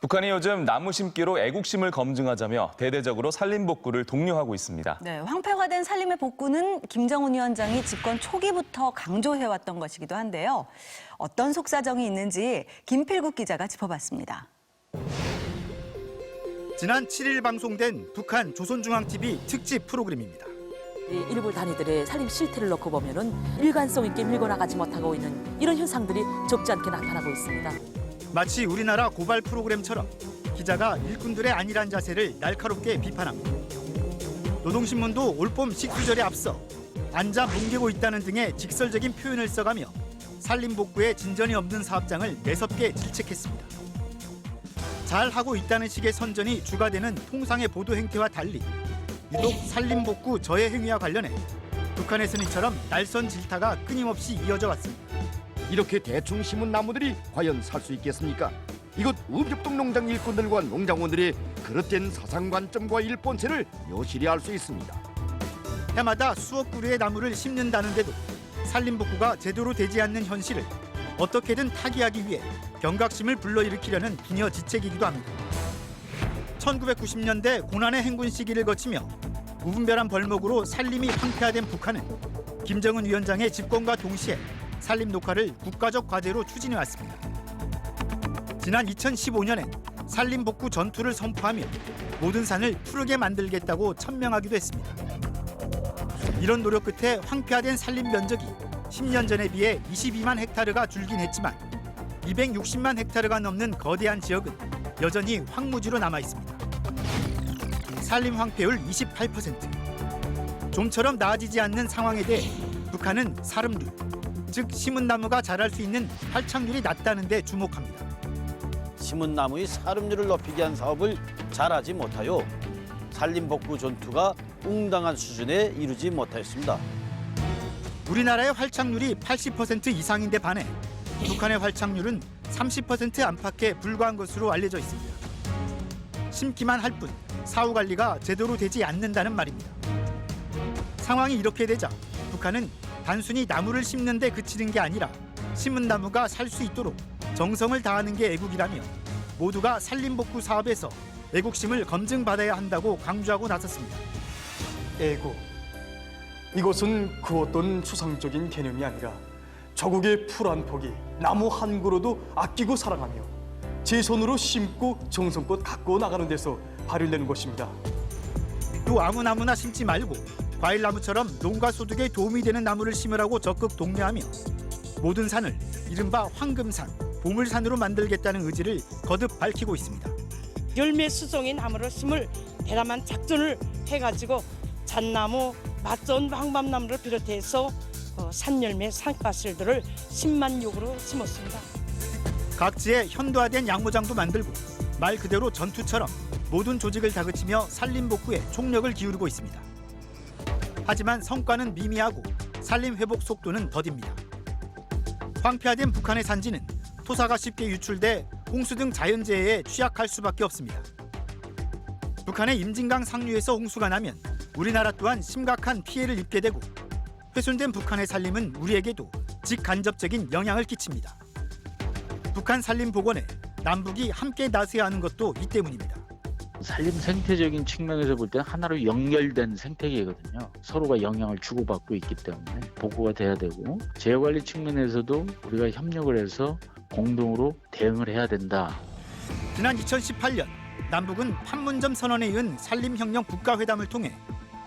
북한이 요즘 나무 심기로 애국심을 검증하자며 대대적으로 산림복구를 독려하고 있습니다. 네, 황폐화 된 산림의 복구는 김정은 위원장이 집권 초기부터 강조해왔던 것이기도 한데요. 어떤 속사정이 있는지 김필국 기자가 짚어봤습니다. 지난 7일 방송된 북한 조선중앙TV 특집 프로그램입니다. 일부 단위들의 산림 실태를 놓고 보면은 일관성 있게 밀고나가지 못하고 있는 이런 현상들이 적지 않게 나타나고 있습니다. 마치 우리나라 고발 프로그램처럼 기자가 일꾼들의 안일한 자세를 날카롭게 비판합니다. 노동신문도 올봄 식수절에 앞서 앉아 뭉개고 있다는 등의 직설적인 표현을 써가며 산림복구에 진전이 없는 사업장을 매섭게 질책했습니다. 잘하고 있다는 식의 선전이 주가 되는 통상의 보도 행태와 달리 유독 산림복구 저해 행위와 관련해 북한에서는 이처럼 날선 질타가 끊임없이 이어져 왔습니다. 이렇게 대충 심은 나무들이 과연 살 수 있겠습니까? 이곳 읍협동 농장 일꾼들과 농장원들의 그릇된 사상관점과 일본체를 묘실히 알 수 있습니다. 해마다 수억 그루의 나무를 심는다는데도 산림복구가 제대로 되지 않는 현실을 어떻게든 타개하기 위해 경각심을 불러일으키려는 부녀 지책이기도 합니다. 1990년대 고난의 행군 시기를 거치며 무분별한 벌목으로 산림이 황폐화된 북한은 김정은 위원장의 집권과 동시에 산림 녹화를 국가적 과제로 추진해왔습니다. 지난 2015년엔 산림복구 전투를 선포하며 모든 산을 푸르게 만들겠다고 천명하기도 했습니다. 이런 노력 끝에 황폐화된 산림 면적이 10년 전에 비해 22만 헥타르가 줄긴 했지만 260만 헥타르가 넘는 거대한 지역은 여전히 황무지로 남아 있습니다. 산림 황폐율 28%. 좀처럼 나아지지 않는 상황에 대해 북한은 사름률, 즉 심은 나무가 자랄 수 있는 활착률이 낮다는 데 주목합니다. 심은 나무의 사름률을 높이기 위한 사업을 잘하지 못하여 산림복구 전투가 웅당한 수준에 이르지 못하였습니다. 우리나라의 활착률이 80% 이상인데 반해 북한의 활착률은 30% 안팎에 불과한 것으로 알려져 있습니다. 심기만 할 뿐 사후 관리가 제대로 되지 않는다는 말입니다. 상황이 이렇게 되자 북한은 단순히 나무를 심는 데 그치는 게 아니라 심은 나무가 살 수 있도록 정성을 다하는 게 애국이라며 모두가 산림복구 사업에서 애국심을 검증받아야 한다고 강조하고 나섰습니다. 애국. 이것은 그 어떤 추상적인 개념이 아니라 조국의 풀 한 포기, 나무 한 그루도 아끼고 사랑하며 제 손으로 심고 정성껏 가꾸어 나가는 데서 발휘되는 것입니다. 또 아무 나무나 심지 말고 과일나무처럼 농가 소득에 도움이 되는 나무를 심으라고 적극 독려하며 모든 산을 이른바 황금산, 보물산으로 만들겠다는 의지를 거듭 밝히고 있습니다. 열매 수종의 나무를 심을 대담한 작전을 해가지고 잣나무, 맛 좋은 황밤나무를 비롯해서 산열매, 산가슬들을 10만 육으로 심었습니다. 각지에 현대화된 양모장도 만들고 말 그대로 전투처럼 모든 조직을 다그치며 산림복구에 총력을 기울이고 있습니다. 하지만 성과는 미미하고 산림 회복 속도는 더딥니다. 황폐화된 북한의 산지는 토사가 쉽게 유출돼 홍수 등 자연재해에 취약할 수밖에 없습니다. 북한의 임진강 상류에서 홍수가 나면 우리나라 또한 심각한 피해를 입게 되고 훼손된 북한의 산림은 우리에게도 직간접적인 영향을 끼칩니다. 북한 산림 복원에 남북이 함께 나서야 하는 것도 이 때문입니다. 산림 생태적인 측면에서 볼 때는 하나로 연결된 생태계거든요. 서로가 영향을 주고받고 있기 때문에 복구가 돼야 되고 재해관리 측면에서도 우리가 협력을 해서 공동으로 대응을 해야 된다. 지난 2018년 남북은 판문점 선언에 이은 산림혁명 국가회담을 통해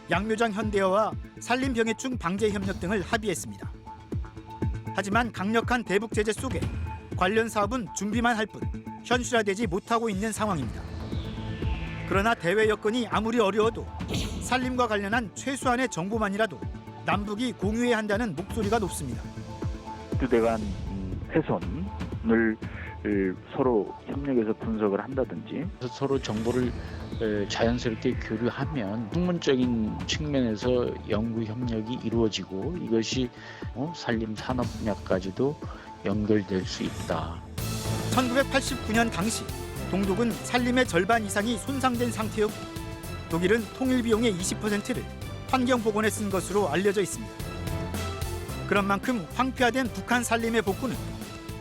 양묘장 현대화와 산림병해충 방제 협력 등을 합의했습니다. 하지만 강력한 대북 제재 속에 관련 사업은 준비만 할 뿐 현실화되지 못하고 있는 상황입니다. 그러나 대외 여건이 아무리 어려워도 산림과 관련한 최소한의 정보만이라도 남북이 공유해야 한다는 목소리가 높습니다. 두대 간 훼손을 서로 협력해서 분석을 한다든지 서로 정보를 자연스럽게 교류하면 학문적인 측면에서 연구 협력이 이루어지고 이것이 산림 산업 분야까지도 연결될 수 있다. 1989년 당시 동독은 산림의 절반 이상이 손상된 상태였고 독일은 통일 비용의 20%를 환경보건에 쓴 것으로 알려져 있습니다. 그런 만큼 황폐화된 북한 산림의 복구는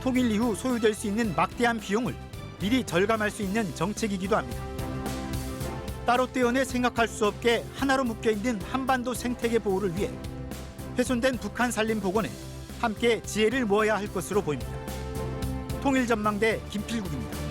통일 이후 소요될 수 있는 막대한 비용을 미리 절감할 수 있는 정책이기도 합니다. 따로 떼어내 생각할 수 없게 하나로 묶여있는 한반도 생태계 보호를 위해 훼손된 북한 산림 복원에 함께 지혜를 모아야 할 것으로 보입니다. 통일전망대 김필국입니다.